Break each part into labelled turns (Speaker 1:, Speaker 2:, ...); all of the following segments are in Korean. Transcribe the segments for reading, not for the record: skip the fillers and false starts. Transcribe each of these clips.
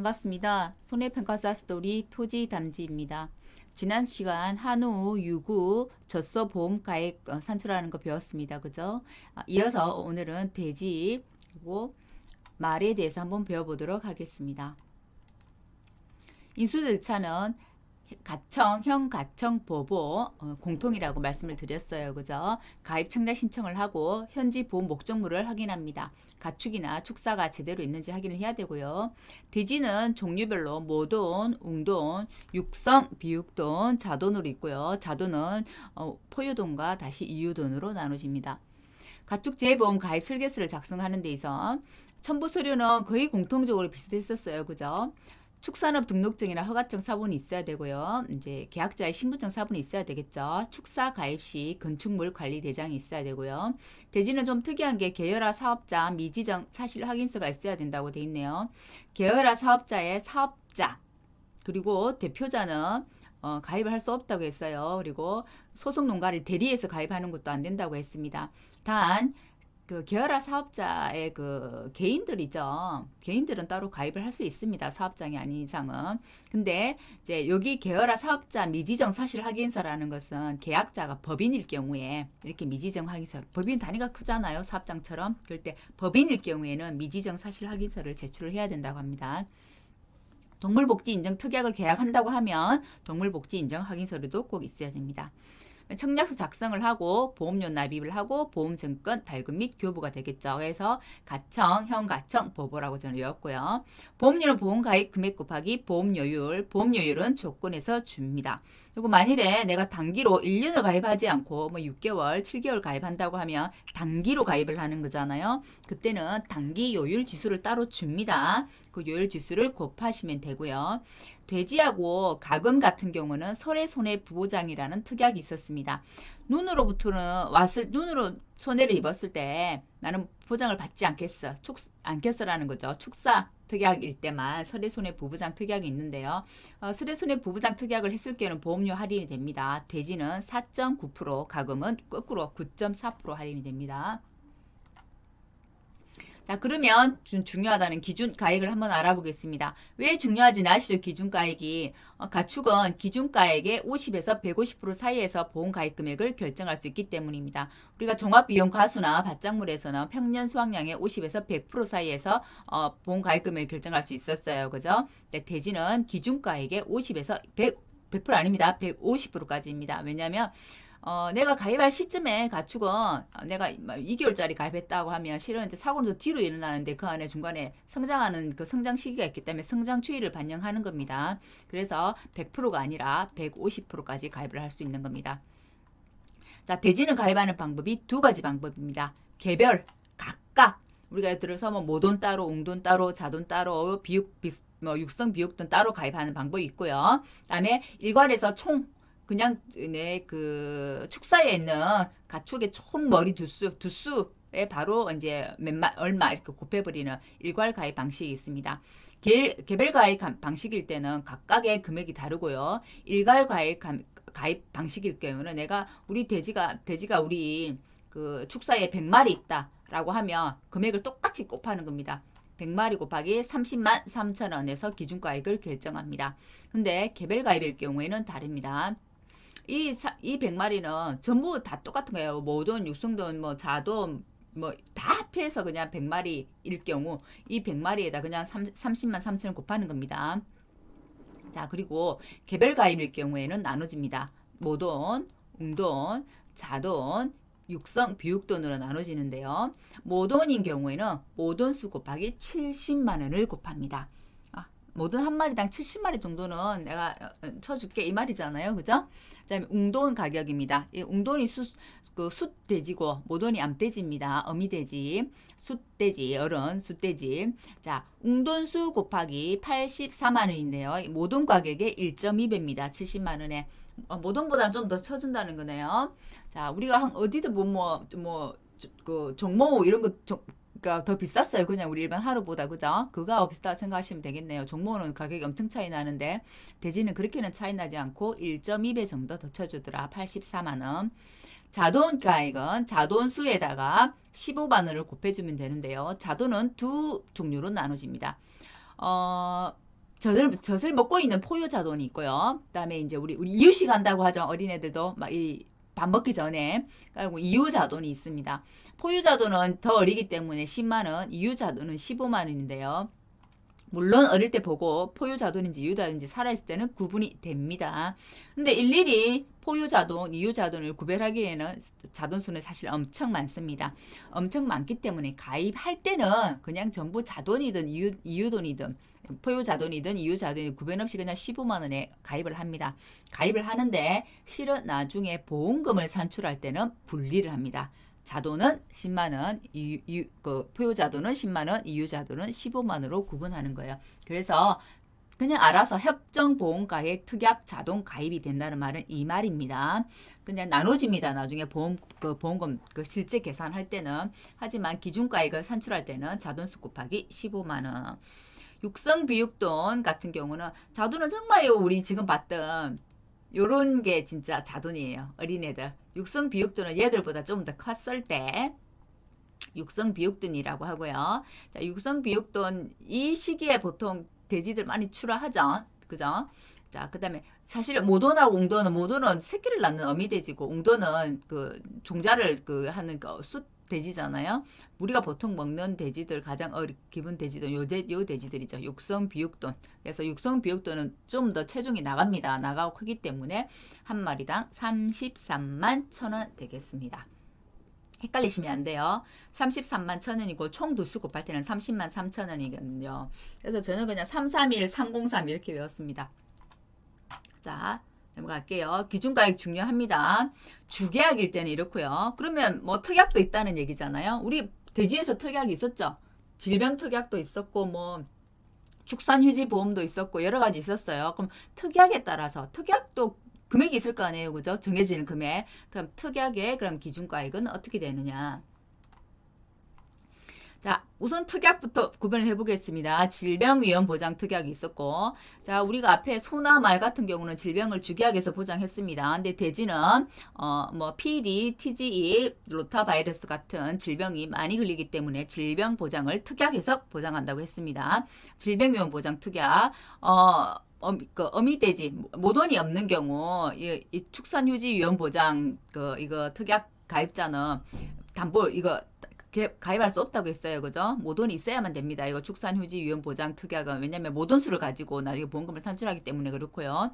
Speaker 1: 반갑습니다. 손해평가사 스토리 토지담지입니다. 지난 시간 한우, 유구, 젖소 보험가액 산출하는 거 배웠습니다. 그죠? 이어서 오늘은 돼지 그리고 말에 대해서 한번 배워보도록 하겠습니다. 인수절차는 가청 보보 공통이라고 말씀을 드렸어요. 그죠? 가입 청약 신청을 하고 현지 보험 목적물을 확인합니다. 가축이나 축사가 제대로 있는지 확인을 해야 되고요. 대지는 종류별로 모돈, 웅돈, 육성, 비육돈, 자돈으로 있고요. 자돈은 포유돈과 다시 이유돈으로 나눠집니다. 가축 재보험 가입 설계서를 작성하는 데 있어 첨부 서류는 거의 공통적으로 비슷했었어요. 그죠? 축산업 등록증이나 허가증 사본이 있어야 되고요. 이제 계약자의 신분증 사본이 있어야 되겠죠. 축사 가입 시 건축물 관리 대장이 있어야 되고요. 대지는 좀 특이한 게 계열화 사업자 미지정 사실 확인서가 있어야 된다고 돼 있네요. 계열화 사업자의 사업자 그리고 대표자는 가입을 할 수 없다고 했어요. 그리고 소속 농가를 대리해서 가입하는 것도 안 된다고 했습니다. 단 그 계열화 사업자의 그 개인들이죠. 개인들은 따로 가입을 할 수 있습니다. 사업장이 아닌 이상은. 근데 이제 여기 계열화 사업자 미지정 사실 확인서라는 것은 계약자가 법인일 경우에 이렇게 미지정 확인서, 법인 단위가 크잖아요. 사업장처럼. 그럴 때 법인일 경우에는 미지정 사실 확인서를 제출을 해야 된다고 합니다. 동물복지 인정 특약을 계약한다고 하면 동물복지 인정 확인서류도 꼭 있어야 됩니다. 청약서 작성을 하고 보험료 납입을 하고 보험증권 발급 및 교부가 되겠죠. 그래서 가청, 현가청, 보보라고 저는 외웠고요. 보험료는 보험가입 금액 곱하기 보험료율, 보험료율은 조건에서 줍니다. 그리고 만일에 내가 단기로 1년을 가입하지 않고 뭐 6개월, 7개월 가입한다고 하면 단기로 가입을 하는 거잖아요. 그때는 단기 요율 지수를 따로 줍니다. 그 요율 지수를 곱하시면 되고요. 돼지하고 가금 같은 경우는 설의 손해 부보장이라는 특약이 있었습니다. 눈으로 손해를 입었을 때 나는 보장을 받지 않겠어라는 거죠. 축사 특약일 때만 설의 손해 부보장 특약이 있는데요. 설의 손해 부보장 특약을 했을 경우는 보험료 할인이 됩니다. 돼지는 4.9%, 가금은 거꾸로 9.4% 할인이 됩니다. 자, 그러면 중요하다는 기준 가액을 한번 알아보겠습니다. 왜 중요하지 아시죠? 기준 가액이. 가축은 기준 가액의 50에서 150% 사이에서 보험 가입 금액을 결정할 수 있기 때문입니다. 우리가 종합비용 과수나 밭작물에서는 평년 수확량의 50에서 100% 사이에서 보험 가입 금액을 결정할 수 있었어요. 그죠? 근데 돼지는 기준 가액의 50에서 100% 아닙니다. 150%까지입니다. 왜냐하면 내가 가입할 시점에 가축은 내가 2개월짜리 가입했다고 하면 실은 이제 사고는 더 뒤로 일어나는데 그 안에 중간에 성장하는 그 성장 시기가 있기 때문에 성장 추이를 반영하는 겁니다. 그래서 100%가 아니라 150%까지 가입을 할 수 있는 겁니다. 자, 돼지는 가입하는 방법이 두 가지 방법입니다. 개별, 각각. 우리가 예를 들어서 뭐 모돈 따로, 웅돈 따로, 자돈 따로, 육성 비육돈 따로 가입하는 방법이 있고요. 그다음에 일괄해서 총 그냥 그 축사에 있는 가축의 총 머리 두수에 바로 이제 얼마 이렇게 곱해버리는 일괄 가입 방식이 있습니다. 개별 가입 방식일 때는 각각의 금액이 다르고요. 일괄 가입 방식일 경우는 우리 돼지가 우리 그 축사에 100마리 있다라고 하면 금액을 똑같이 곱하는 겁니다. 100마리 곱하기 30만 3천 원에서 기준가액을 결정합니다. 근데 개별 가입일 경우에는 다릅니다. 이 100마리는 전부 다 똑같은 거예요. 모돈, 육성돈, 뭐 자돈, 뭐 다 합해서 그냥 100마리일 경우 이 100마리에다 그냥 30만 3천원 곱하는 겁니다. 자, 그리고 개별 가입일 경우에는 나눠집니다. 모돈, 웅돈, 자돈, 육성, 비육돈으로 나눠지는데요. 모돈인 경우에는 모돈수 곱하기 70만 원을 곱합니다. 모든 한 마리당 70마리 정도는 내가 쳐줄게 이 말이잖아요. 그죠? 그다음에 웅돈 가격입니다. 이 웅돈이 숫돼지고 모돈이 암돼지입니다. 어미돼지, 숫돼지, 어른, 숫돼지. 자, 웅돈수 곱하기 84만 원인데요. 모돈 가격의 1.2배입니다. 70만 원에. 모돈보다는 좀 더 쳐준다는 거네요. 자, 우리가 어디든 그 종모 이런 거 그러니까 더 비쌌어요. 그냥 우리 일반 하루보다 그죠? 그거하고 비슷하다 생각하시면 되겠네요. 종목은 가격이 엄청 차이 나는데 돼지는 그렇게는 차이 나지 않고 1.2배 정도 더 쳐주더라. 84만 원. 자돈 가액은 자돈수에다가 15만 원을 곱해주면 되는데요. 자돈은 두 종류로 나눠집니다. 젖을 먹고 있는 포유자돈이 있고요. 그다음에 이제 우리 이유식 한다고 하죠. 어린애들도 막 이 밥 먹기 전에. 그리고 이유자돈이 있습니다. 포유자돈은 더 어리기 때문에 10만 원, 이유자돈은 15만 원인데요. 물론 어릴 때 보고 포유자돈인지 이유자돈인지 살아있을 때는 구분이 됩니다. 근데 일일이 포유자돈, 이유자돈을 구별하기에는 자돈수는 사실 엄청 많습니다. 엄청 많기 때문에 가입할 때는 그냥 전부 자돈이든 이유돈이든 포유자돈이든 이유자돈이든 구별 없이 그냥 15만 원에 가입을 합니다. 가입을 하는데 실은 나중에 보험금을 산출할 때는 분리를 합니다. 자돈은 10만원, 포유자돈은 10만원, 이유자돈은 15만원으로 구분하는 거예요. 그래서 그냥 알아서 협정보험가액 특약 자동 가입이 된다는 말은 이 말입니다. 그냥 나눠집니다. 나중에 보험금 실제 계산할 때는. 하지만 기준가액을 산출할 때는 자돈수 곱하기 15만원. 육성비육돈 같은 경우는 자돈은 정말 우리 지금 봤던 요런 게 진짜 자돈이에요. 어린애들. 육성비육돈은 얘들보다 좀 더 컸을 때 육성비육돈이라고 하고요. 자, 육성비육돈 이 시기에 보통 돼지들 많이 출하하죠. 그죠? 자, 그 다음에 사실 모돈하고 옹도는 새끼를 낳는 어미돼지고 옹도는 그 종자를 하는 숫 돼지잖아요. 우리가 보통 먹는 돼지들 가장 기본 돼지돈 요 돼지들이죠. 육성 비육돈. 그래서 육성 비육돈은 좀 더 체중이 나갑니다. 나가고 크기 때문에 한 마리당 33만 1,000원 되겠습니다. 헷갈리시면 안 돼요. 33만 1,000원이고 총 두수 곱할 때는 30만 3,000원이거든요. 그래서 저는 그냥 331, 303 이렇게 외웠습니다. 자, 넘어갈게요. 기준가액 중요합니다. 주계약일 때는 이렇고요. 그러면 뭐 특약도 있다는 얘기잖아요. 우리 대지에서 특약이 있었죠. 질병 특약도 있었고 뭐 축산휴지보험도 있었고 여러 가지 있었어요. 그럼 특약에 따라서 특약도 금액이 있을 거 아니에요. 그죠? 정해지는 금액. 그럼 특약의 그럼 기준가액은 어떻게 되느냐. 자, 우선 특약부터 구별을 해보겠습니다. 질병위험보장 특약이 있었고, 자, 우리가 앞에 소나 말 같은 경우는 질병을 주계약에서 보장했습니다. 근데 돼지는 뭐 PD, TGE, 로타바이러스 같은 질병이 많이 흘리기 때문에 질병 보장을 특약에서 보장한다고 했습니다. 질병위험보장 특약, 어미돼지 모돈이 없는 경우 이 축산휴지위험보장 이거 특약 가입자는 담보 이거 가입할 수 없다고 했어요. 그죠? 모돈이 있어야만 됩니다. 이거 축산휴지위험보장 특약은 왜냐면 모돈수를 가지고 나중에 보험금을 산출하기 때문에 그렇고요.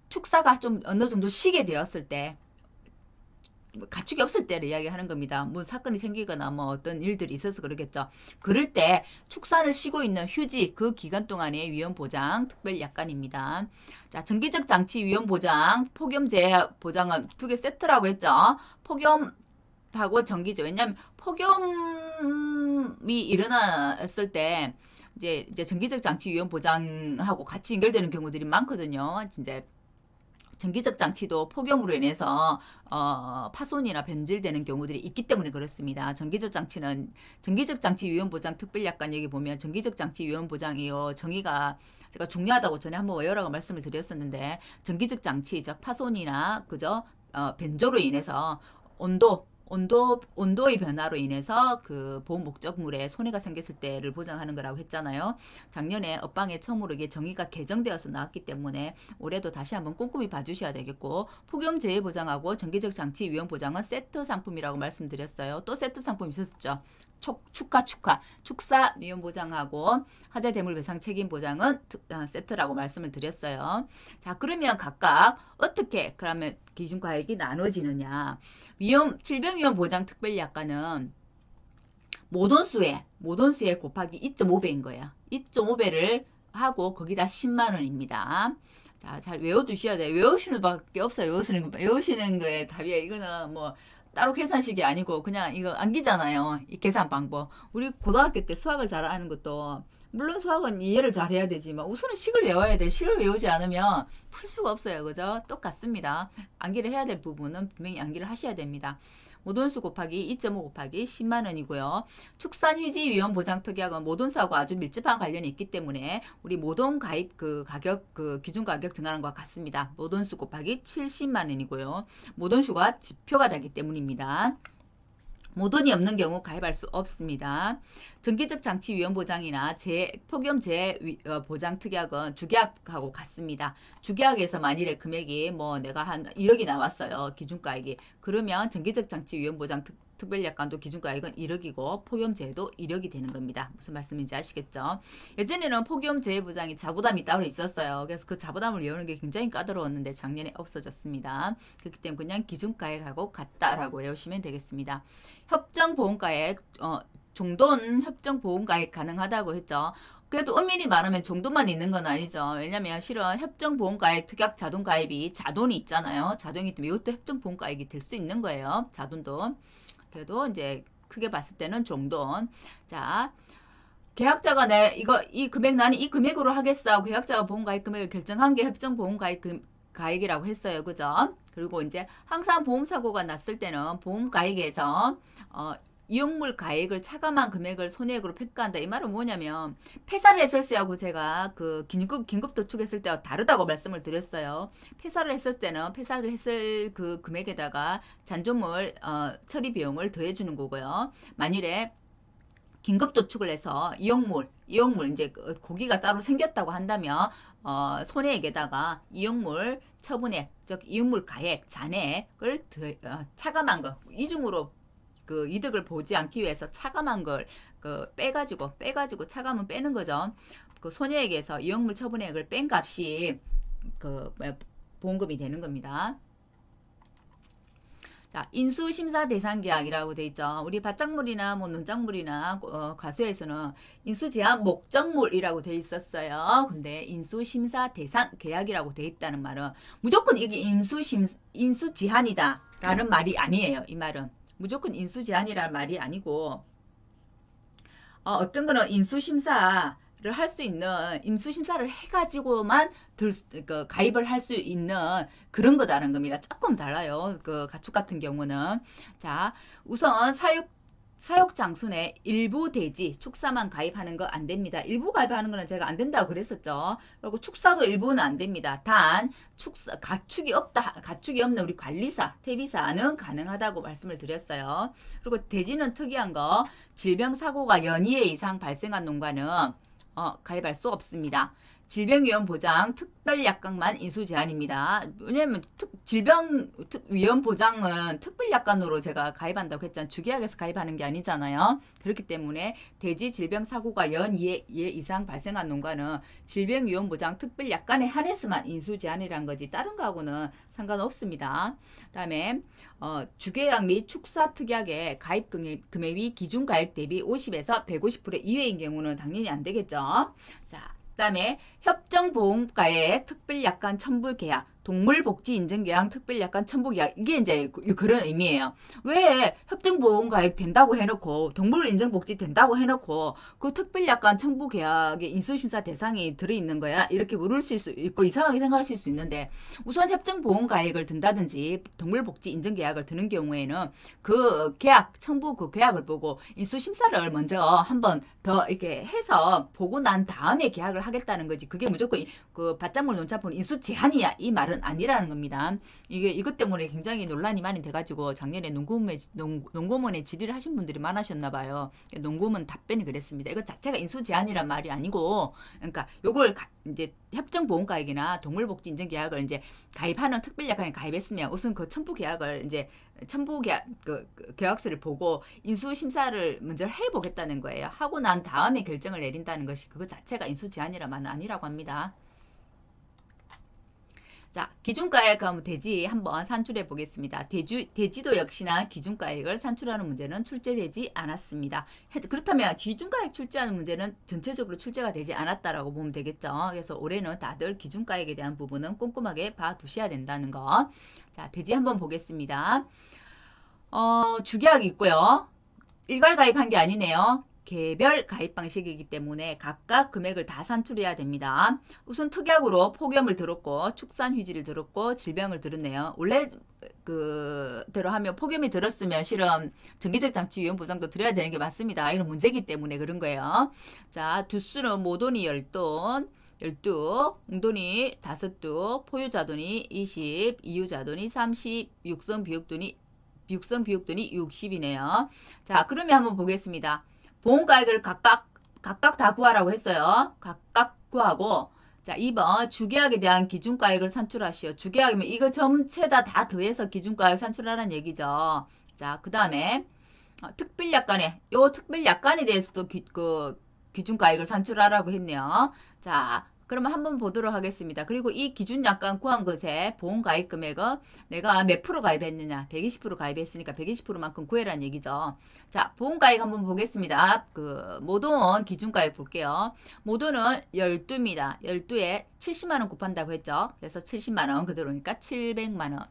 Speaker 1: 축사가 좀 어느 정도 쉬게 되었을 때 가축이 없을 때를 이야기하는 겁니다. 뭐 사건이 생기거나 뭐 어떤 일들이 있어서 그러겠죠. 그럴 때 축사를 쉬고 있는 휴지 그 기간 동안의 위험보장 특별약관입니다. 자, 정기적 장치 위험보장, 폭염재해 보장은 두 개 세트라고 했죠. 폭염하고 정기적. 왜냐하면 폭염이 일어났을 때 이제 정기적 장치 위험보장하고 같이 연결되는 경우들이 많거든요. 진짜 전기적 장치도 폭염으로 인해서 파손이나 변질되는 경우들이 있기 때문에 그렇습니다. 전기적 장치는 전기적 장치 위험 보장 특별약관 여기 보면 전기적 장치 위험 보장이요 정의가 제가 중요하다고 전에 한번 여러 번 말씀을 드렸었는데 전기적 장치 즉 파손이나 그죠 변조로 인해서 온도의 변화로 인해서 그 보호 목적물에 손해가 생겼을 때를 보장하는 거라고 했잖아요. 작년에 업방에 처음으로 이게 정의가 개정되어서 나왔기 때문에 올해도 다시 한번 꼼꼼히 봐주셔야 되겠고 폭염 재해 보장하고 정기적 장치 위험 보장은 세트 상품이라고 말씀드렸어요. 또 세트 상품 있었죠. 축사 위험 보장하고 화재 대물 배상 책임 보장은 세트라고 말씀을 드렸어요. 자, 그러면 각각 어떻게 그러면 기준가액이 나눠지느냐? 질병위험 보장 특별약관은 모돈수에 곱하기 2.5배인 거예요. 2.5배를 하고 거기다 10만 원입니다. 자, 잘 외워두셔야 돼요. 외우시는 밖에 없어요. 외우시는 거에 답이에요. 이거는 뭐 따로 계산식이 아니고 그냥 이거 암기잖아요. 이 계산 방법. 우리 고등학교 때 수학을 잘하는 것도 물론 수학은 이해를 잘해야 되지만 우선은 식을 외워야 돼. 식을 외우지 않으면 풀 수가 없어요. 그죠? 똑같습니다. 암기를 해야 될 부분은 분명히 암기를 하셔야 됩니다. 모돈수 곱하기 2.5 곱하기 10만 원이고요. 축산휴지위험 보장특약은 모돈수하고 아주 밀접한 관련이 있기 때문에 우리 모돈 가입 그 가격 그 기준 가격 정하는 것과 같습니다. 모돈수 곱하기 70만 원이고요. 모돈수가 지표가 되기 때문입니다. 모돈이 없는 경우 가입할 수 없습니다. 정기적 장치 위험 보장이나 폭염 보장 특약은 주계약하고 같습니다. 주계약에서 만일에 금액이 뭐 내가 한 1억이 나왔어요. 기준가액이. 그러면 정기적 장치 위험 보장 특별약관도 기준가액은 1억이고 폭염재해도 1억이 되는 겁니다. 무슨 말씀인지 아시겠죠? 예전에는 폭염재해 보장이 자부담이 따로 있었어요. 그래서 그 자부담을 외우는 게 굉장히 까다로웠는데 작년에 없어졌습니다. 그렇기 때문에 그냥 기준가액하고 같다라고 외우시면 되겠습니다. 협정보험가액 정도는 협정보험가액 가능하다고 했죠. 그래도 엄밀히 말하면 정도만 있는 건 아니죠. 왜냐면 실은 협정보험가액 특약 자동가입이 자돈이 있잖아요. 자동이기 때문에 이것도 협정보험가액이 될 수 있는 거예요. 자돈도. 그래도 이제 크게 봤을 때는 정돈. 자, 계약자가 이 금액 나는 이 금액으로 하겠어. 계약자가 보험가입 금액을 결정한 게 협정보험가입 가액이라고 했어요. 그죠? 그리고 이제 항상 보험사고가 났을 때는 보험가액에서 이용물 가액을 차감한 금액을 손해액으로 폐가한다. 이 말은 뭐냐면 폐사를 했을 때하고 제가 그 긴급 도축했을 때와 다르다고 말씀을 드렸어요. 폐사를 했을 때는 폐사를 했을 그 금액에다가 잔존물 처리 비용을 더해주는 거고요. 만일에 긴급 도축을 해서 이용물 이제 고기가 따로 생겼다고 한다면 손해액에다가 이용물 처분액, 즉 이용물 가액, 잔액을 차감한 거 이중으로 그 이득을 보지 않기 위해서 차감한 걸 빼가지고 차감은 빼는 거죠. 그 손해액에서 이용물 처분액을 뺀 값이 그 보험금이 되는 겁니다. 자, 인수심사 대상 계약이라고 돼 있죠. 우리 밭작물이나 뭐 논작물이나 과수에서는 인수제한 목적물이라고 돼 있었어요. 근데 인수심사 대상 계약이라고 돼 있다는 말은 무조건 이게 인수제한이다라는 말이 아니에요. 이 말은. 무조건 인수제한이라는 말이 아니고 어떤 거는 인수심사를 할 수 있는 인수심사를 해가지고만 가입을 할 수 있는 그런 거다라는 겁니다. 조금 달라요. 그 가축 같은 경우는 자 우선 사육 장순에 일부 대지 축사만 가입하는 거 안 됩니다. 일부 가입하는 거는 제가 안 된다고 그랬었죠. 그리고 축사도 일부는 안 됩니다. 단 가축이 없는 우리 관리사, 퇴비사는 가능하다고 말씀을 드렸어요. 그리고 대지는 특이한 거 질병 사고가 연이해 이상 발생한 농가는 가입할 수 없습니다. 질병위험보장 특별약관만 인수제한입니다. 왜냐하면 질병위험보장은 특별약관으로 제가 가입한다고 했잖아요. 주계약에서 가입하는 게 아니잖아요. 그렇기 때문에 대지 질병사고가 연 2회 이상 발생한 농가는 질병위험보장 특별약관에 한해서만 인수제한이란 거지 다른 거하고는 상관없습니다. 그다음에 주계약 및 축사특약의 가입 금액이 기준가액 대비 50에서 150% 이외인 경우는 당연히 안 되겠죠. 자. 그다음에 협정보험가액 특별약관 첨부계약, 동물복지인증계약 특별약관 첨부계약 이게 이제 그런 의미예요. 왜 협정보험가액 된다고 해놓고 동물인증복지 된다고 해놓고 그 특별약관 첨부계약에 인수심사 대상이 들어있는 거야? 이렇게 물으실 수 있고 이상하게 생각하실 수 있는데 우선 협정보험가액을 든다든지 동물복지인증계약을 드는 경우에는 그 계약 첨부 그 계약을 보고 인수심사를 먼저 한번 더 이렇게 해서 보고 난 다음에 계약을 하겠다는 거지. 그게 무조건 그 밭작물 논차품 인수 제한이야 이 말은 아니라는 겁니다. 이것 때문에 굉장히 논란이 많이 돼가지고 작년에 농고문에 질의를 하신 분들이 많으셨나 봐요. 농고문 답변이 그랬습니다. 이거 자체가 인수 제한이란 말이 아니고, 그러니까 요걸 이제 협정보험가액이나 동물복지인증계약을 이제 가입하는 특별약관에 가입했으면 우선 그 첨부계약을 이제 첨부계약 계약서를 보고 인수심사를 먼저 해보겠다는 거예요. 하고 난 다음에 결정을 내린다는 것이 그거 자체가 인수제한이란 말은 아니라고 합니다. 자, 기준가액 가면 대지 한번 산출해 보겠습니다. 대지도 역시나 기준가액을 산출하는 문제는 출제되지 않았습니다. 그렇다면 기준가액 출제하는 문제는 전체적으로 출제가 되지 않았다라고 보면 되겠죠. 그래서 올해는 다들 기준가액에 대한 부분은 꼼꼼하게 봐두셔야 된다는 거. 자, 대지 한번 보겠습니다. 주계약이 있고요. 일괄 가입한 게 아니네요. 개별 가입 방식이기 때문에 각각 금액을 다 산출해야 됩니다. 우선 특약으로 폭염을 들었고 축산 휴지를 들었고 질병을 들었네요. 원래 그대로 하면 폭염이 들었으면 실은 정기적 장치 위험 보장도 드려야 되는 게 맞습니다. 이런 문제이기 때문에 그런 거예요. 자, 두수는 모돈이 10돈 12, 웅돈이 5두, 포유자돈이 20, 이유자돈이 30, 육선 비육돈이 육성 비육돈이 60이네요. 자, 그러면 한번 보겠습니다. 보험가액을 각각 다 구하라고 했어요. 각각 구하고, 자, 2번 주계약에 대한 기준가액을 산출하시오. 주계약이면 이거 전체 다 더해서 기준가액 산출하라는 얘기죠. 자, 그 다음에 특별약관에 대해서도 기준가액을 산출하라고 했네요. 자, 그러면 한번 보도록 하겠습니다. 그리고 이 기준약관 구한 것에 보험가입 금액은 내가 몇 프로 가입했느냐? 120% 가입했으니까 120%만큼 구해라는 얘기죠. 자, 보험가입 한번 보겠습니다. 모돈 기준가입 볼게요. 모돈은 12입니다. 12에 70만원 곱한다고 했죠. 그래서 70만원 그대로니까 700만원.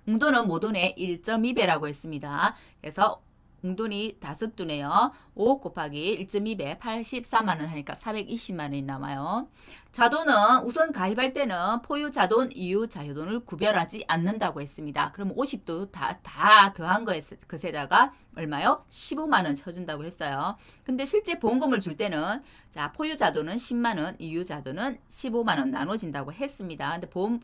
Speaker 1: 웅돈은 모돈의 1.2배라고 했습니다. 그래서 웅돈이 5두네요. 5 곱하기 1.2배 84만원 하니까 420만원이 남아요. 자돈은 우선 가입할 때는 포유 자돈, 이유 자유돈을 구별하지 않는다고 했습니다. 그럼 50도 다 더한 것에다가 얼마요? 15만원 쳐준다고 했어요. 근데 실제 보험금을 줄 때는 자, 포유 자돈은 10만원, 이유 자돈은 15만원 나눠진다고 했습니다. 근데 보험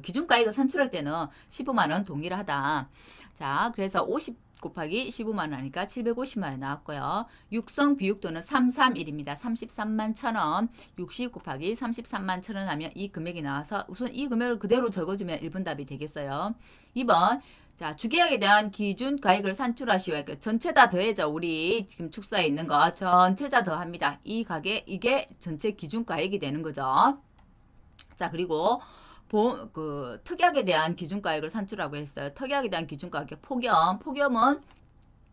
Speaker 1: 기준가액을 산출할 때는 15만원 동일하다. 자, 그래서 50 곱하기 15만원 하니까 750만원 나왔고요. 육성 비육도는 331입니다. 33만 1,000원. 60 곱하기 33만 1,000원 하면 이 금액이 나와서 우선 이 금액을 그대로 적어주면 1번 답이 되겠어요. 2번 자, 주계약에 대한 기준 가액을 산출하시오. 전체 다 더해져. 우리 지금 축사에 있는 거 전체 다 더합니다. 이 가계 이게 전체 기준 가액이 되는 거죠. 자, 그리고 특약에 대한 기준가액을 산출하고 했어요. 특약에 대한 기준가액 폭염은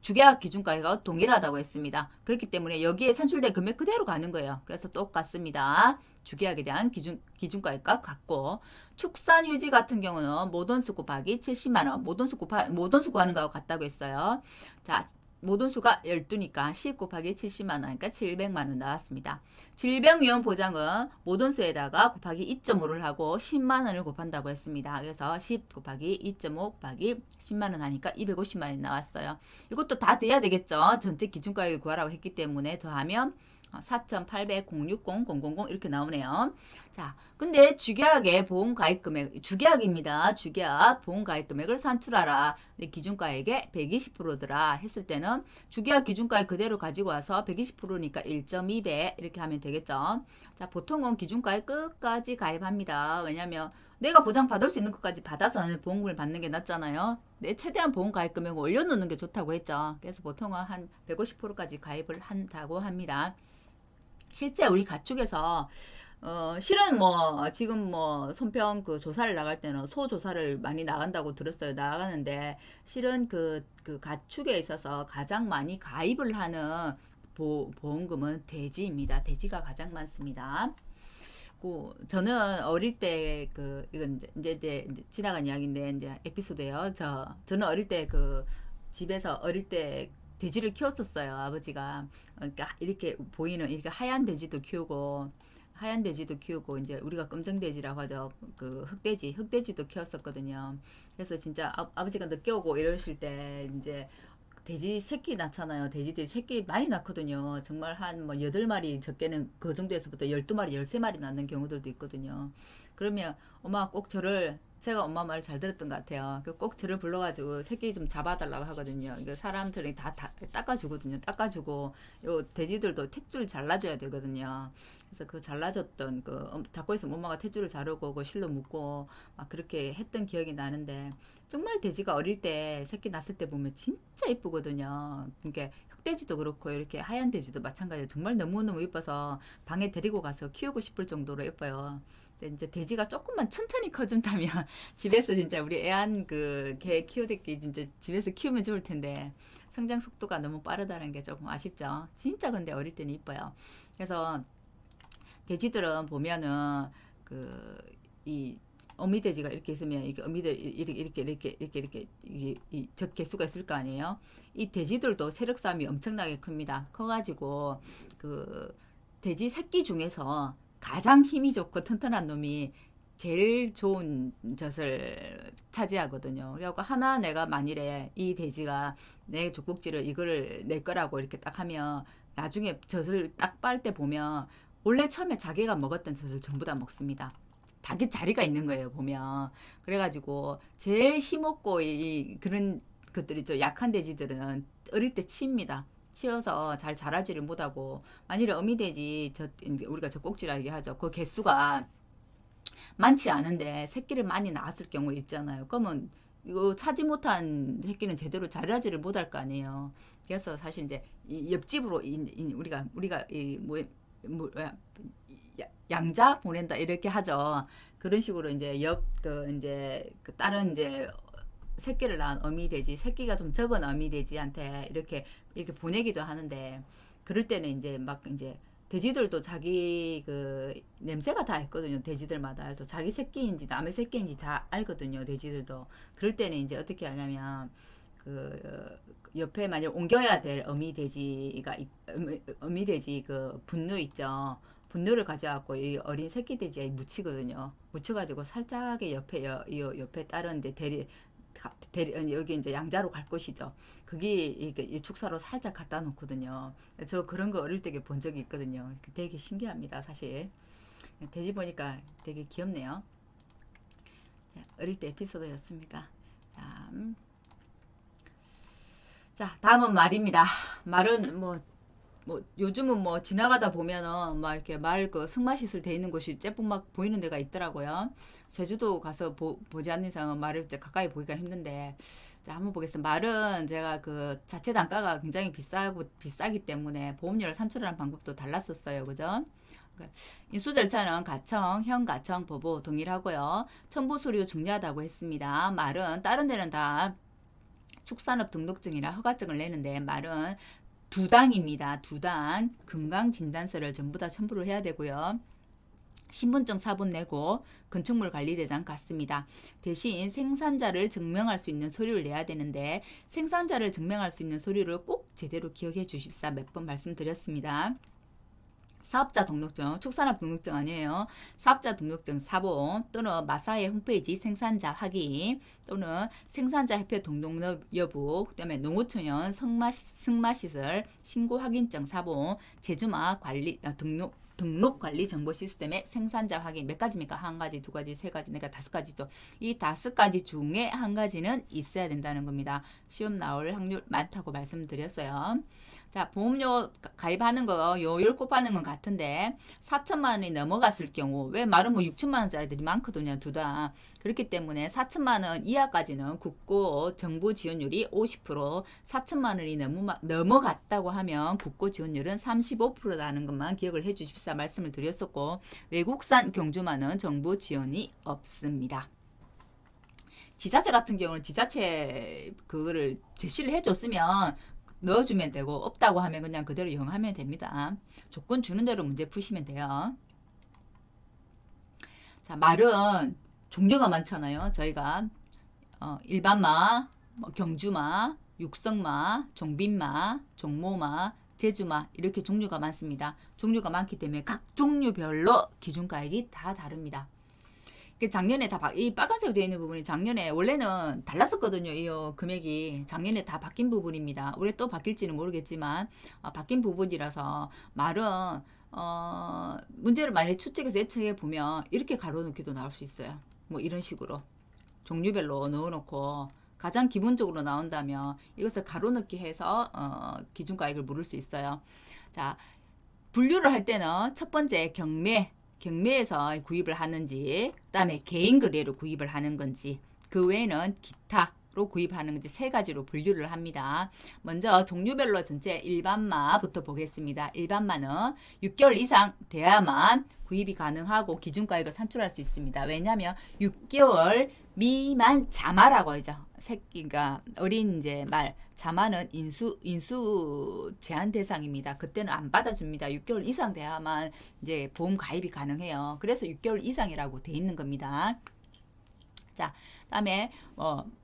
Speaker 1: 주계약 기준가액과 동일하다고 했습니다. 그렇기 때문에 여기에 산출된 금액 그대로 가는 거예요. 그래서 똑같습니다. 주계약에 대한 기준가액과 같고 축산휴지 같은 경우는 모돈수 곱하기 70만원 모돈수 구하는 거하고 같다고 했어요. 자, 모돈수가 12니까 10 곱하기 70만원 그러니까 700만원 나왔습니다. 질병위험 보장은 모돈수에다가 곱하기 2.5를 하고 10만원을 곱한다고 했습니다. 그래서 10 곱하기 2.5 곱하기 10만원 하니까 250만원이 나왔어요. 이것도 다 돼야 되겠죠. 전체 기준가액을 구하라고 했기 때문에 더하면 4,800, 060, 000 이렇게 나오네요. 자, 근데 주계약의 보험가입 금액, 주계약입니다. 주계약 보험가입 금액을 산출하라. 기준가액의 120%더라 했을 때는 주계약 기준가액 그대로 가지고 와서 120%니까 1.2배 이렇게 하면 되겠죠. 자, 보통은 기준가액 끝까지 가입합니다. 왜냐면 내가 보장받을 수 있는 것까지 받아서 보험금을 받는 게 낫잖아요. 내 최대한 보험가입 금액을 올려놓는 게 좋다고 했죠. 그래서 보통은 한 150%까지 가입을 한다고 합니다. 실제 우리 가축에서 실은 지금 손평 조사를 나갈 때는 소 조사를 많이 나간다고 들었어요. 나가는데 실은 그 가축에 있어서 가장 많이 가입을 하는 보험금은 돼지입니다. 돼지가 가장 많습니다. 저는 어릴 때 이건 이제 지나간 이야기인데 이제 에피소드예요. 저는 어릴 때 집에서 어릴 때 돼지를 키웠었어요. 아버지가. 그러니까 이렇게 보이는 이렇게 하얀 돼지도 키우고 이제 우리가 검정돼지라고 하죠. 흑돼지도 키웠었거든요. 그래서 진짜 아버지가 늦게 오고 이러실 때 이제 돼지 새끼 낳잖아요. 돼지들이 새끼 많이 낳거든요. 정말 한 8마리 적게는 그 정도에서부터 12마리, 13마리 낳는 경우들도 있거든요. 그러면 엄마가 꼭 제가 엄마 말을 잘 들었던 것 같아요. 꼭 저를 불러가지고 새끼 좀 잡아달라고 하거든요. 사람들이 다 닦아주거든요. 닦아주고, 요 돼지들도 탯줄 잘라줘야 되거든요. 그래서 잘라줬던 잡고 있으면 엄마가 탯줄을 자르고 실로 묶고 막 그렇게 했던 기억이 나는데 정말 돼지가 어릴 때 새끼 낳았을 때 보면 진짜 예쁘거든요. 그러니까 흑돼지도 그렇고 이렇게 하얀 돼지도 마찬가지로 정말 너무너무 예뻐서 방에 데리고 가서 키우고 싶을 정도로 예뻐요. 이제 돼지가 조금만 천천히 커준다면 집에서 진짜 우리 개 키우듯이 진짜 집에서 키우면 좋을 텐데 성장 속도가 너무 빠르다는 게 조금 아쉽죠. 진짜 근데 어릴 때는 이뻐요. 그래서 돼지들은 보면은 이 어미돼지가 이렇게 있으면 이게 어미들 이렇게 적 개수가 있을 거 아니에요. 이 돼지들도 세력 싸움이 엄청나게 큽니다. 커가지고 돼지 새끼 중에서 가장 힘이 좋고 튼튼한 놈이 제일 좋은 젖을 차지하거든요. 그래갖고 내가 만일에 이 돼지가 내 젖꼭지를 이거를 내 거라고 이렇게 딱 하면 나중에 젖을 딱 빨 때 보면 원래 처음에 자기가 먹었던 젖을 전부 다 먹습니다. 자기 자리가 있는 거예요, 보면. 그래가지고 제일 힘없고 그런 것들 있죠. 약한 돼지들은 어릴 때 치입니다. 치여서 잘 자라지를 못하고, 만일에 어미돼지 우리가 젖꼭지라 얘기하죠. 그 개수가 많지 않은데 새끼를 많이 낳았을 경우 있잖아요. 그러면 이거 차지 못한 새끼는 제대로 자라지를 못할 거 아니에요. 그래서 사실 이제 이 옆집으로 우리가 양자 보낸다 이렇게 하죠. 그런 식으로 이제 이제 다른 이제 새끼를 낳은 어미 돼지, 새끼가 좀 적은 어미 돼지한테 이렇게 보내기도 하는데, 그럴 때는 이제 막 이제 돼지들도 자기 그 냄새가 다 있거든요. 돼지들마다. 그래서 자기 새끼인지 남의 새끼인지 다 알거든요. 돼지들도. 그럴 때는 이제 어떻게 하냐면 그 옆에 만약 옮겨야 될 어미 돼지 그 분뇨 있죠. 분뇨를 가져갖고 이 어린 새끼 돼지에 묻히거든요. 묻혀가지고 살짝의 옆에 다른 이제 여기 이제 양자로 갈 것이죠. 그게 이 축사로 살짝 갖다 놓거든요. 저 그런 거 어릴 때 본 적이 있거든요. 되게 신기합니다, 사실. 돼지 보니까 되게 귀엽네요. 어릴 때 에피소드였습니다. 자, 다음은 말입니다. 말은 요즘은 지나가다 보면은 막 이렇게 말 그 승마시설 돼 있는 곳이 째뿐 막 보이는 데가 있더라고요. 제주도 가서 보지 않는 이상은 말을 이제 가까이 보기가 힘든데, 자, 한번 보겠습니다. 말은 제가 그 자체 단가가 굉장히 비싸기 때문에 보험료를 산출하는 방법도 달랐었어요. 그죠? 그러니까 인수 절차는 가청, 현가청, 보보 동일하고요. 첨부 서류 중요하다고 했습니다. 말은 다른 데는 다 축산업 등록증이나 허가증을 내는데 말은 두 당입니다. 두 당. 건강진단서를 전부 다 첨부를 해야 되고요. 신분증 사본 내고 건축물 관리대장 갔습니다. 대신 생산자를 증명할 수 있는 서류를 내야 되는데, 생산자를 증명할 수 있는 서류를 꼭 제대로 기억해 주십사 몇 번 말씀드렸습니다. 사업자 등록증, 축산업 등록증 아니에요. 사업자 등록증 사본 또는 마사의 홈페이지 생산자 확인 또는 생산자 협회 등록 여부, 그다음에 농어촌연 승마시설 신고 확인증 사본, 제주마 관리 등록 관리 정보 시스템의 생산자 확인. 몇 가지입니까? 한 가지, 두 가지, 세 가지, 내가 5가지죠. 이 5가지 중에 한 가지는 있어야 된다는 겁니다. 시험 나올 확률 많다고 말씀드렸어요. 자, 보험료 가입하는 거 요율 곱하는 건 같은데 4천만 원이 넘어갔을 경우, 왜 말은 6천만 원짜리들이 많거든요, 두 다. 그렇기 때문에 4천만 원 이하까지는 국고 정부 지원율이 50%, 4천만 원이 넘어갔다고 하면 국고 지원율은 35%라는 것만 기억을 해 주십사 말씀을 드렸었고, 외국산 경주만은 정부 지원이 없습니다. 지자체 같은 경우는 지자체 그거를 제시를 해줬으면 넣어주면 되고, 없다고 하면 그냥 그대로 이용하면 됩니다. 조건 주는 대로 문제 푸시면 돼요. 자, 말은 종류가 많잖아요. 저희가 일반마, 경주마, 육성마, 종빈마, 종모마, 제주마 이렇게 종류가 많습니다. 종류가 많기 때문에 각 종류별로 기준가액이 다 다릅니다. 작년에 이 빨간색으로 되어 있는 부분이 작년에 원래는 달랐었거든요. 이 금액이 작년에 다 바뀐 부분입니다. 올해 또 바뀔지는 모르겠지만 바뀐 부분이라서 말은 문제를 만약에 추측해서 예측해 보면 이렇게 가로놓기도 나올 수 있어요. 뭐 이런 식으로 종류별로 넣어놓고 가장 기본적으로 나온다면 이것을 가로넣기 해서 기준가액을 물을 수 있어요. 자, 분류를 할 때는 첫 번째 경매에서 구입을 하는지, 그다음에 개인 거래로 구입을 하는 건지, 그 외에는 기타로 구입하는 건지 세 가지로 분류를 합니다. 먼저 종류별로 전체 일반마부터 보겠습니다. 일반마는 6개월 이상 돼야만 구입이 가능하고 기준가액을 산출할 수 있습니다. 왜냐하면 6개월 미만 자마라고 하죠. 새끼가 어린 이제 말 자마는 인수 제한 대상입니다. 그때는 안 받아줍니다. 6개월 이상 돼야만 이제 보험 가입이 가능해요. 그래서 6개월 이상이라고 돼 있는 겁니다. 자, 다음에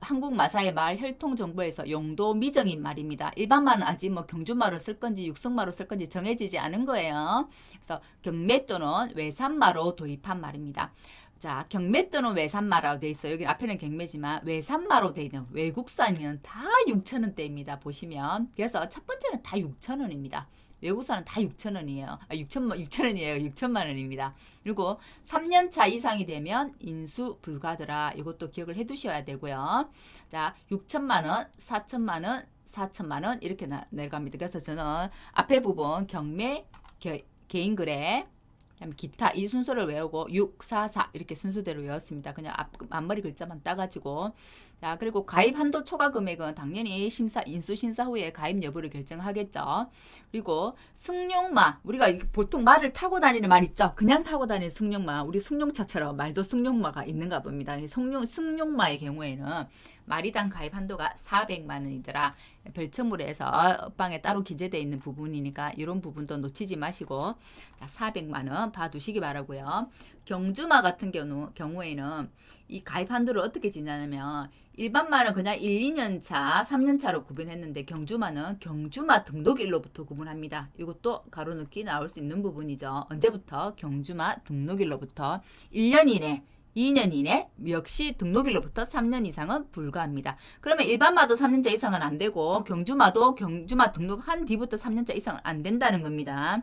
Speaker 1: 한국 마사의 말 혈통 정보에서 용도 미정인 말입니다. 일반말은 아직 경주마로 쓸 건지 육성마로 쓸 건지 정해지지 않은 거예요. 그래서 경매 또는 외산마로 도입한 말입니다. 자, 경매 또는 외산마라고 돼 있어요. 여기 앞에는 경매지만 외산마로 돼 있는 외국산은 다 6,000원대입니다. 보시면. 그래서 첫 번째는 다 6,000원입니다. 외국사는 다 6,000원이에요. 6,000원이에요. 6천만 원입니다. 그리고 3년차 이상이 되면 인수 불가더라. 이것도 기억을 해 두셔야 되고요. 자, 6천만 원, 4천만 원, 4천만 원 이렇게 내려갑니다. 그래서 저는 앞에 부분 경매, 개인거래, 기타 이 순서를 외우고 6, 4, 4 이렇게 순서대로 외웠습니다. 그냥 앞머리 글자만 따가지고. 자, 그리고 가입 한도 초과 금액은 당연히 인수 심사 후에 가입 여부를 결정하겠죠. 그리고 승용마, 우리가 보통 말을 타고 다니는 말 있죠. 그냥 타고 다니는 승용마, 우리 승용차처럼 말도 승용마가 있는가 봅니다. 승용마의 경우에는 마리당 가입 한도가 400만 원이더라. 별첨으로 해서 업방에 따로 기재되어 있는 부분이니까 이런 부분도 놓치지 마시고, 자, 400만 원 봐두시기 바라고요. 경주마 같은 경우에는 이 가입 한도를 어떻게 지냐면 일반마는 그냥 1, 2년 차, 3년 차로 구분했는데 경주마는 경주마 등록일로부터 구분합니다. 이것도 가로넣기 나올 수 있는 부분이죠. 언제부터? 경주마 등록일로부터 1년 이내, 2년 이내, 역시 등록일로부터 3년 이상은 불가합니다. 그러면 일반마도 3년차 이상은 안 되고 경주마도 경주마 등록한 뒤부터 3년차 이상은 안 된다는 겁니다.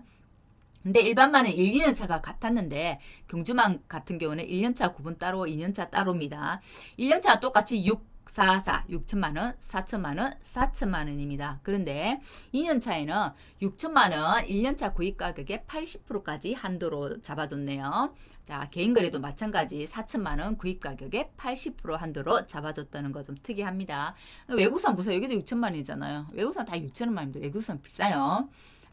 Speaker 1: 근데 일반마는 1, 2년 차가 같았는데 경주마 같은 경우는 1년 차 구분 따로, 2년 차 따로입니다. 1년 차 똑같이 6, 4, 4, 6천만 원, 4천만 원, 4천만 원입니다. 그런데 2년 차에는 6천만 원 1년 차 구입 가격의 80%까지 한도로 잡아뒀네요. 자, 개인 거래도 마찬가지 4천만 원 구입 가격의 80% 한도로 잡아줬다는 거 좀 특이합니다. 외국산 보세요. 여기도 6천만 원이잖아요. 외국산 다 6천만 원인데 외국산 비싸요.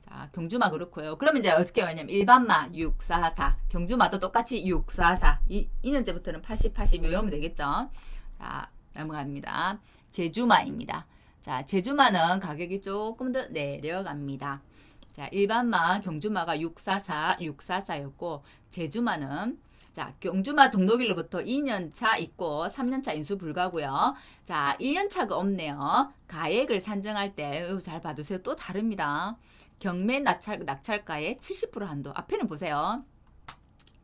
Speaker 1: 자, 경주마 그렇고요. 그러면 이제 어떻게 하냐면 일반마 6, 4, 4, 경주마도 똑같이 6, 4, 4. 2년째부터는 80, 80 외우면 되겠죠. 자, 넘어갑니다. 제주마입니다. 자, 제주마는 가격이 조금 더 내려갑니다. 자, 일반마, 경주마가 644, 644였고 제주마는 자, 경주마 등록일로부터 2년차 있고 3년차 인수 불가고요. 자, 1년차가 없네요. 가액을 산정할 때 잘 봐두세요. 또 다릅니다. 경매 낙찰가의 70% 한도. 앞에는 보세요.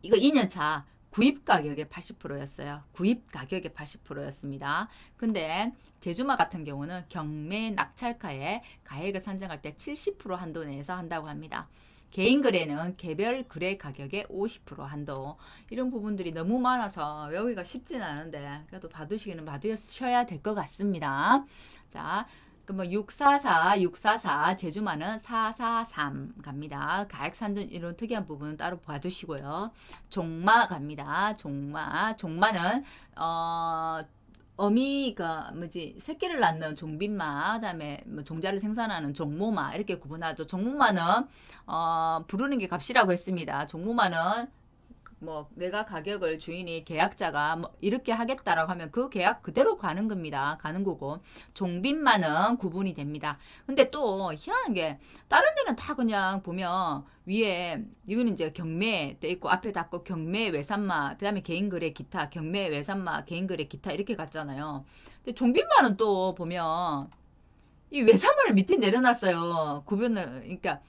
Speaker 1: 이거 2년차 구입 가격의 80%였어요. 구입 가격의 80%였습니다. 근데 제주마 같은 경우는 경매 낙찰가의 가액을 산정할 때 70% 한도 내에서 한다고 합니다. 개인 거래는 개별 거래 가격의 50% 한도. 이런 부분들이 너무 많아서 외우기가 쉽지는 않은데 그래도 봐두시기는 봐두셔야 될 것 같습니다. 자, 뭐 644, 644, 제주마는 443 갑니다. 가액 산정 이런 특이한 부분은 따로 봐두시고요. 종마 갑니다. 종마는 어미가 새끼를 낳는 종빈마, 그다음에 뭐 종자를 생산하는 종모마 이렇게 구분하죠. 종모마는 부르는 게 값이라고 했습니다. 종모마는 뭐 내가 가격을 주인이 계약자가 뭐 이렇게 하겠다라고 하면 그 계약 그대로 가는 겁니다. 가는 거고 종빈마는 구분이 됩니다. 근데 또 희한한 게 다른 데는 다 그냥 보면 위에 이거는 이제 경매 돼 있고 앞에 닫고 경매 외산마 그다음에 개인거래 기타 경매 외산마 개인거래 기타 이렇게 갔잖아요. 근데 종빈마는 또 보면 이 외산마를 밑에 내려놨어요. 구분을 그러니까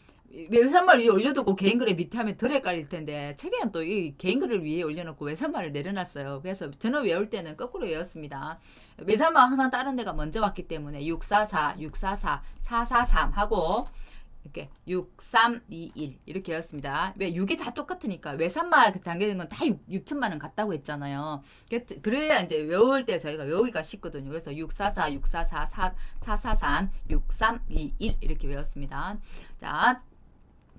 Speaker 1: 외산말 위에 올려두고 개인글을 밑에 하면 덜 헷갈릴 텐데 책에는 또 이 개인글을 위에 올려놓고 외산말을 내려놨어요. 그래서 저는 외울 때는 거꾸로 외웠습니다. 외산말 항상 다른 데가 먼저 왔기 때문에 644, 644, 443 하고 이렇게 6321 이렇게 외웠습니다. 왜 6이 다 똑같으니까 외산말 당기는 건 다 6천만 원 같다고 했잖아요. 그래야 이제 외울 때 저희가 외우기가 쉽거든요. 그래서 644, 644, 443, 6321 이렇게 외웠습니다. 자,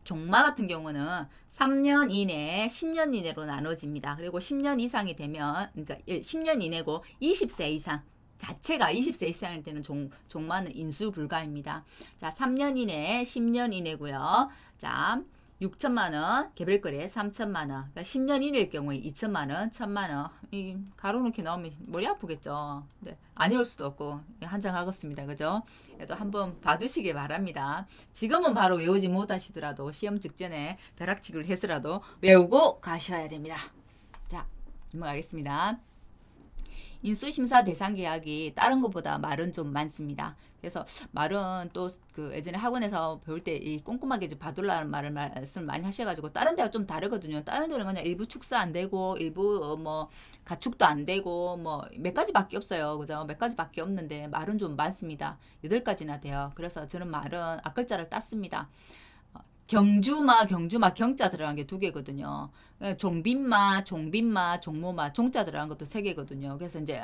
Speaker 1: 종마 같은 경우는 3년 이내, 10년 이내로 나눠집니다. 그리고 10년 이상이 되면, 그러니까 10년 이내고 20세 이상, 자체가 20세 이상일 때는 종마는 인수 불가입니다. 자, 3년 이내, 10년 이내고요. 자, 6천만 원, 개별거래 3천만 원, 그러니까 10년 이내일 경우에 2천만 원, 1천만 원. 이 가로놓기 나오면 머리 아프겠죠. 네, 안 외울 수도 없고 한장하겠습니다. 그죠? 그래도 한번 봐두시기 바랍니다. 지금은 바로 외우지 못하시더라도 시험 직전에 벼락치기를 해서라도 외우고 가셔야 됩니다. 자, 넘어가겠습니다. 인수심사 대상 계약이 다른 것보다 말은 좀 많습니다. 그래서 말은 또 그 예전에 학원에서 배울 때 이 꼼꼼하게 좀 봐둘라는 말씀을 많이 하셔가지고 다른 데가 좀 다르거든요. 다른 데는 그냥 일부 축소 안 되고 일부 뭐 가축도 안 되고 뭐 몇 가지밖에 없어요. 그죠? 몇 가지밖에 없는데 말은 좀 많습니다. 8가지나 돼요. 그래서 저는 말은 앞글자를 땄습니다. 경주마, 경자 들어간 게 두 개거든요. 종빈마, 종모마, 종자 들어간 것도 세 개거든요. 그래서 이제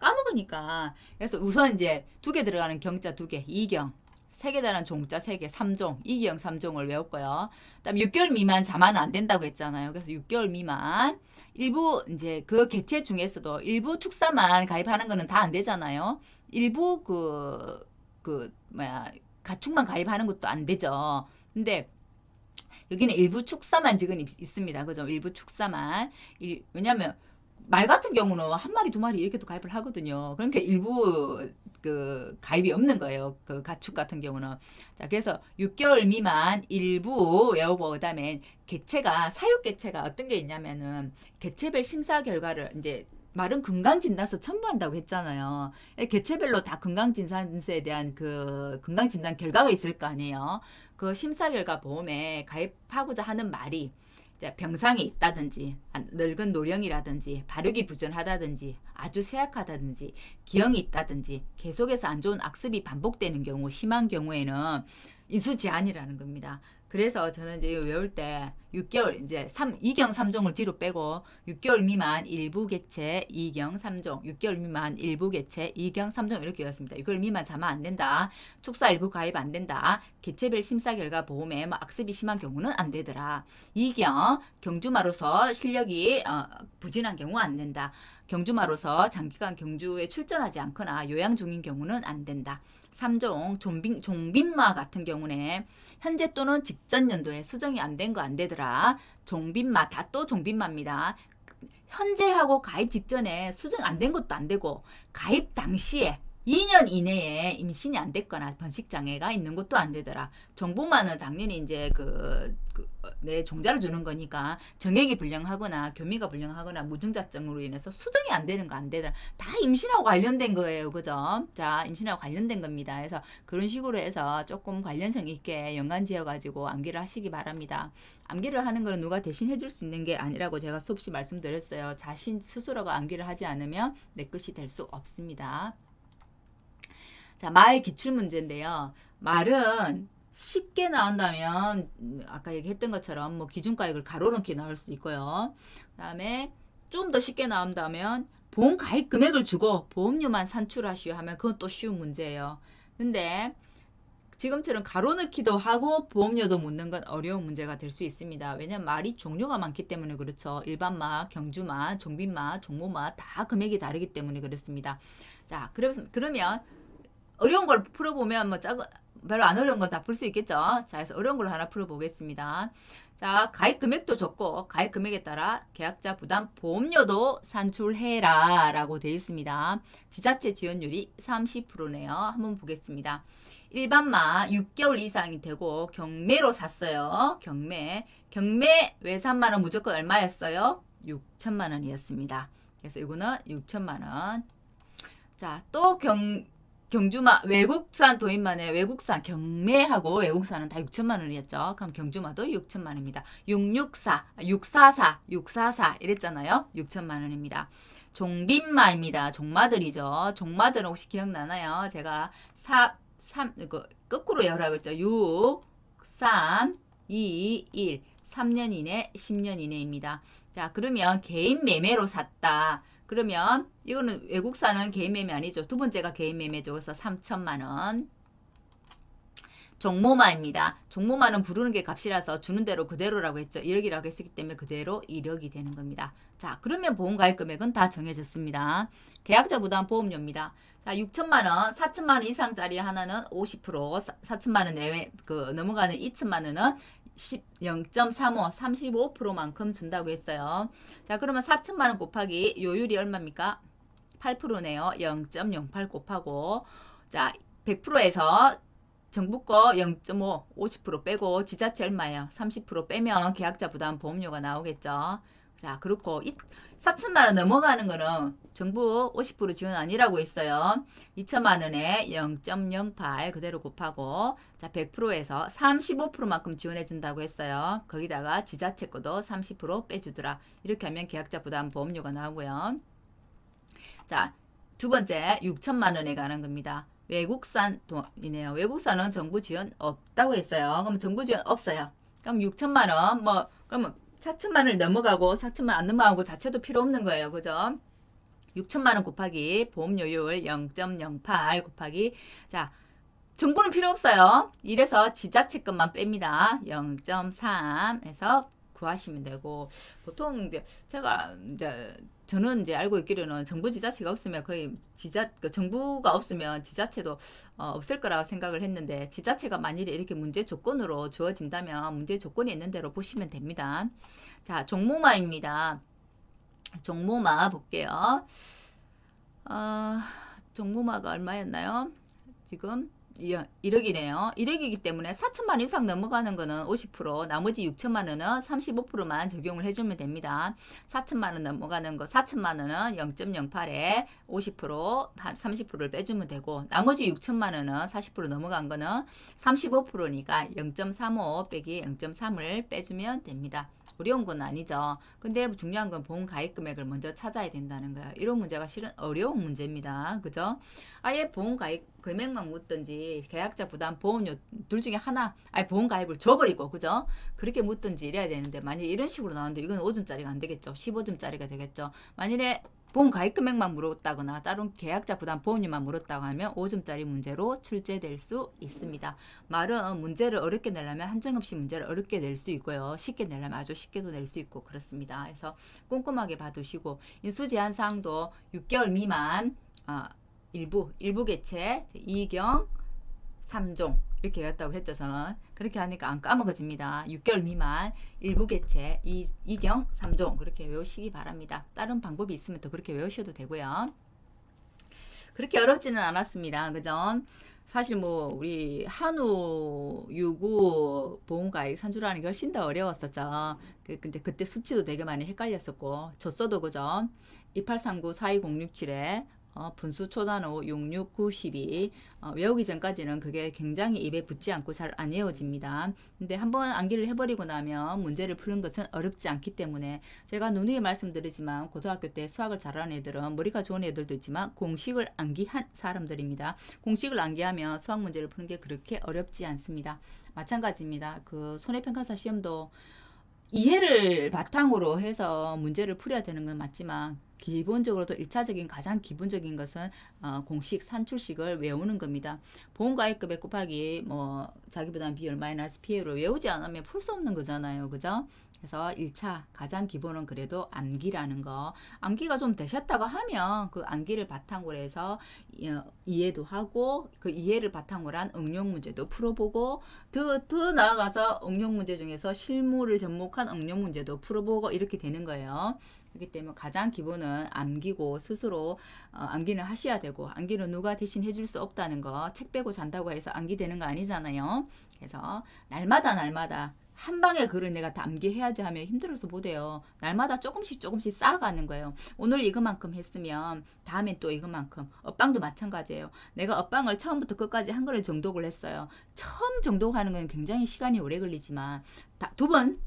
Speaker 1: 까먹으니까. 그래서 우선 이제 두 개 들어가는 경자 두 개, 이경. 세 개 들어가는 종자 세 개, 3종, 이경 3종을 외웠고요. 그다음 6개월 미만 자만은 안 된다고 했잖아요. 그래서 6개월 미만. 일부 이제 그 객체 중에서도 일부 축사만 가입하는 거는 다 안 되잖아요. 일부 가축만 가입하는 것도 안 되죠. 근데 여기는 일부 축사만 지금 있습니다. 그죠? 일부 축사만. 왜냐면 말 같은 경우는 한 마리 두 마리 이렇게도 가입을 하거든요. 그러니까 일부 가입이 없는 거예요. 그 가축 같은 경우는. 자, 그래서 6개월 미만 일부 외우고 그다음에 사육 개체가 어떤 게 있냐면은 개체별 심사 결과를 이제 말은 건강진단서 첨부한다고 했잖아요. 개체별로 다 건강진단서에 대한 그 건강진단 결과가 있을 거 아니에요. 그 심사 결과 보험에 가입하고자 하는 말이 병상이 있다든지, 늙은 노령이라든지, 발육이 부전하다든지, 아주 쇠약하다든지, 기형이 있다든지, 계속해서 안 좋은 악습이 반복되는 경우, 심한 경우에는 인수 제한이라는 겁니다. 그래서 저는 이제 외울 때 6개월 이제 2경 3종을 뒤로 빼고 6개월 미만 일부 개체 2경 3종, 6개월 미만 일부 개체 2경 3종 이렇게 외웠습니다. 6개월 미만 자만 안 된다. 축사 일부 가입 안 된다. 개체별 심사 결과 보험에 악습이 심한 경우는 안 되더라. 2경 경주마로서 실력이 부진한 경우 안 된다. 경주마로서 장기간 경주에 출전하지 않거나 요양 중인 경우는 안 된다. 3종 종빈마 같은 경우는 현재 또는 직전 연도에 수정이 안 된 거 안 되더라. 종빈마 다 또 종빈마입니다. 현재하고 가입 직전에 수정 안 된 것도 안 되고 가입 당시에 2년 이내에 임신이 안 됐거나 번식장애가 있는 것도 안 되더라. 정보만은 당연히 이제 내 종자를 주는 거니까 정액이 불량하거나 교미가 불량하거나 무증자증으로 인해서 수정이 안 되는 거 안 되더라. 다 임신하고 관련된 거예요. 그죠? 자, 임신하고 관련된 겁니다. 그래서 그런 식으로 해서 조금 관련성 있게 연관 지어가지고 암기를 하시기 바랍니다. 암기를 하는 거는 누가 대신 해줄 수 있는 게 아니라고 제가 수없이 말씀드렸어요. 자신 스스로가 암기를 하지 않으면 내 것이 될 수 없습니다. 자, 말 기출 문제인데요. 말은 쉽게 나온다면 아까 얘기했던 것처럼 뭐 기준가액을 가로 넣기 나올 수 있고요. 그다음에 좀 더 쉽게 나온다면 보험 가입 금액을 주고 보험료만 산출하시오 하면 그건 또 쉬운 문제예요. 근데 지금처럼 가로 넣기도 하고 보험료도 묻는 건 어려운 문제가 될 수 있습니다. 왜냐면 말이 종류가 많기 때문에 그렇죠. 일반마, 경주마, 종빈마, 종모마 다 금액이 다르기 때문에 그렇습니다. 자, 그러면 어려운 걸 풀어보면 별로 안 어려운 건 다 풀 수 있겠죠. 자, 그래서 어려운 걸 하나 풀어보겠습니다. 자, 가입 금액도 적고 가입 금액에 따라 계약자 부담 보험료도 산출해라 라고 되어 있습니다. 지자체 지원율이 30%네요. 한번 보겠습니다. 일반마 6개월 이상이 되고 경매로 샀어요. 경매 외산마는 무조건 얼마였어요? 6천만 원이었습니다. 그래서 이거는 6천만 원. 자, 또 경주마 외국산 도입만에 외국산 경매하고 외국산은 다 6천만 원이었죠. 그럼 경주마도 6천만 원입니다. 644 이랬잖아요. 6천만 원입니다. 종빈마입니다. 종마들이죠. 종마들은 혹시 기억나나요? 제가 거꾸로 열하고 있죠. 6, 3, 2, 1 3년 이내, 10년 이내입니다. 자, 그러면 개인 매매로 샀다. 그러면 이거는 외국산은 개인 매매 아니죠. 두 번째가 개인 매매죠. 그래서 3천만 원. 종모마입니다. 종모마는 부르는 게 값이라서 주는 대로 그대로라고 했죠. 1억이라고 했기 때문에 그대로 1억이 되는 겁니다. 자, 그러면 보험가입 금액은 다 정해졌습니다. 계약자 부담 보험료입니다. 자, 6천만 원, 4천만 원 이상짜리 하나는 50%, 4천만 원 내외 넘어가는 2천만 원은 0.35, 35%만큼 준다고 했어요. 자, 그러면 4천만 원 곱하기 요율이 얼마입니까? 8%네요. 0.08 곱하고 자, 100%에서 정부 거 0.5, 50% 빼고 지자체 얼마예요? 30% 빼면 계약자 부담 보험료가 나오겠죠. 자, 그렇고 4천만 원 넘어가는 거는 정부 50% 지원 아니라고 했어요. 2천만 원에 0.08 그대로 곱하고 자 100%에서 35%만큼 지원해 준다고 했어요. 거기다가 지자체 거도 30% 빼주더라. 이렇게 하면 계약자 부담 보험료가 나오고요. 자, 두 번째 6천만 원에 관한 겁니다. 외국산이네요. 외국산은 정부 지원 없다고 했어요. 그럼 정부 지원 없어요. 그럼 6천만 원, 뭐 그러면 4천만 원을 넘어가고 4천만 원 안 넘어가고 자체도 필요 없는 거예요. 그죠? 6천만 원 곱하기 보험료율 0.08 곱하기 자 정부는 필요 없어요. 이래서 지자체급만 뺍니다. 0.3에서 구하시면 되고 보통 이제 제가 이제 저는 이제 알고 있기로는 정부 지자체가 없으면 거의 정부가 없으면 지자체도 없을 거라고 생각을 했는데 지자체가 만일에 이렇게 문제 조건으로 주어진다면 문제 조건이 있는 대로 보시면 됩니다. 자, 종모마입니다. 종모마 볼게요. 종모마가 얼마였나요? 지금 1억이네요. 1억이기 때문에 4천만 이상 넘어가는 거는 50%, 나머지 6천만 원은 35%만 적용을 해주면 됩니다. 4천만 원 넘어가는 거, 4천만 원은 0.08에 50%, 30%를 빼주면 되고, 나머지 6천만 원은 40% 넘어간 거는 35%니까 0.35 빼기 0.3을 빼주면 됩니다. 어려운 건 아니죠. 근데 중요한 건 보험 가입 금액을 먼저 찾아야 된다는 거예요. 이런 문제가 실은 어려운 문제입니다. 그죠? 아예 보험 가입 금액만 묻든지 계약자 부담 보험료 둘 중에 하나 아예 보험 가입을 줘버리고 그죠? 그렇게 묻든지 이래야 되는데 만약 이런 식으로 나오는데 이건 5점짜리가 안 되겠죠. 15점짜리가 되겠죠. 만일에 보험 가입 금액만 물었다거나 다른 계약자 부담 보험료만 물었다고 하면 5점짜리 문제로 출제될 수 있습니다. 말은 문제를 어렵게 내려면 한정없이 문제를 어렵게 낼 수 있고요. 쉽게 내려면 아주 쉽게도 낼 수 있고 그렇습니다. 그래서 꼼꼼하게 봐두시고 인수 제한 사항도 6개월 미만 일부 개체 2경 3종 이렇게 외웠다고 했죠. 저는 그렇게 하니까 안 까먹어집니다. 6개월 미만 일부 개체 2경 3종 그렇게 외우시기 바랍니다. 다른 방법이 있으면 또 그렇게 외우셔도 되고요. 그렇게 어렵지는 않았습니다. 그죠? 사실 뭐 우리 한우 유구 보험가입 산출하는 게 훨씬 더 어려웠었죠. 근데 그때 수치도 되게 많이 헷갈렸었고 줬어도 그죠? 2839-42067에 분수 초단호 6692 외우기 전까지는 그게 굉장히 입에 붙지 않고 잘 안 외워집니다. 근데 한번 암기를 해버리고 나면 문제를 푸는 것은 어렵지 않기 때문에 제가 누누이 말씀드리지만 고등학교 때 수학을 잘하는 애들은 머리가 좋은 애들도 있지만 공식을 암기한 사람들입니다. 공식을 암기하면 수학 문제를 푸는 게 그렇게 어렵지 않습니다. 마찬가지입니다. 그 손해평가사 시험도 이해를 바탕으로 해서 문제를 풀어야 되는 건 맞지만 기본적으로도 1차적인 가장 기본적인 것은 공식 산출식을 외우는 겁니다. 보험가입금액 곱하기 뭐 자기부담 비율 마이너스 피해로 외우지 않으면 풀 수 없는 거잖아요. 그죠? 그래서 1차 가장 기본은 그래도 암기라는 거. 암기가 좀 되셨다고 하면 그 암기를 바탕으로 해서 이해도 하고 그 이해를 바탕으로 한 응용 문제도 풀어보고 더 나아가서 응용 문제 중에서 실무를 접목한 응용 문제도 풀어보고 이렇게 되는 거예요. 그렇기 때문에 가장 기본은 암기고 스스로 암기는 하셔야 되고 암기는 누가 대신 해줄 수 없다는 거 책 빼고 잔다고 해서 암기되는 거 아니잖아요. 그래서 날마다 한 방에 글을 내가 다 암기해야지 하면 힘들어서 못해요. 날마다 조금씩 쌓아가는 거예요. 오늘 이것만큼 했으면 다음엔 또 이것만큼. 업방도 마찬가지예요. 내가 업방을 처음부터 끝까지 한 거를 정독을 했어요. 처음 정독하는 건 굉장히 시간이 오래 걸리지만 두 번,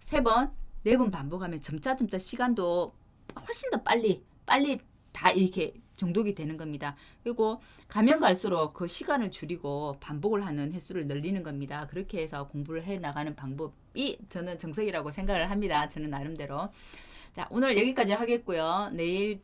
Speaker 1: 세 번, 네 번 반복하면 점차 시간도 훨씬 더 빨리 다 이렇게 정독이 되는 겁니다. 그리고 가면 갈수록 그 시간을 줄이고 반복을 하는 횟수를 늘리는 겁니다. 그렇게 해서 공부를 해 나가는 방법이 저는 정석이라고 생각을 합니다. 저는 나름대로. 자, 오늘 여기까지 하겠고요. 내일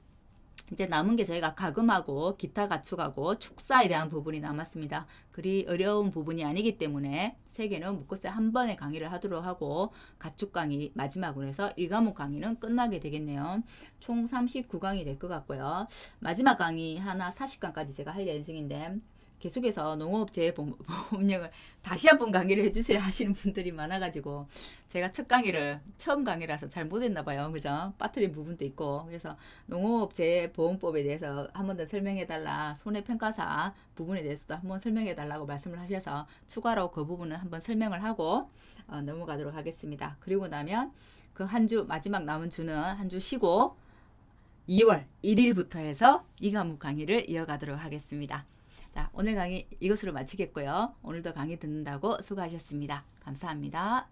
Speaker 1: 이제 남은 게 저희가 가금하고 기타 가축하고 축사에 대한 부분이 남았습니다. 그리 어려운 부분이 아니기 때문에 세 개는 묶어서 한 번에 강의를 하도록 하고 가축 강의 마지막으로 해서 1과목 강의는 끝나게 되겠네요. 총 39강이 될 것 같고요. 마지막 강의 하나 40강까지 제가 할 예정인데 계속해서 농업재해 보험령을 다시 한번 강의를 해주세요 하시는 분들이 많아가지고 제가 처음 강의라서 잘 못했나 봐요. 그죠? 빠뜨린 부분도 있고 그래서 농업재해보험법에 대해서 한 번 더 설명해달라 손해평가사 부분에 대해서도 한번 설명해달라고 말씀을 하셔서 추가로 그 부분은 한번 설명을 하고 넘어가도록 하겠습니다. 그리고 나면 그 한 주 마지막 남은 주는 한 주 쉬고 2월 1일부터 해서 이 과목 강의를 이어가도록 하겠습니다. 자, 오늘 강의 이것으로 마치겠고요. 오늘도 강의 듣는다고 수고하셨습니다. 감사합니다.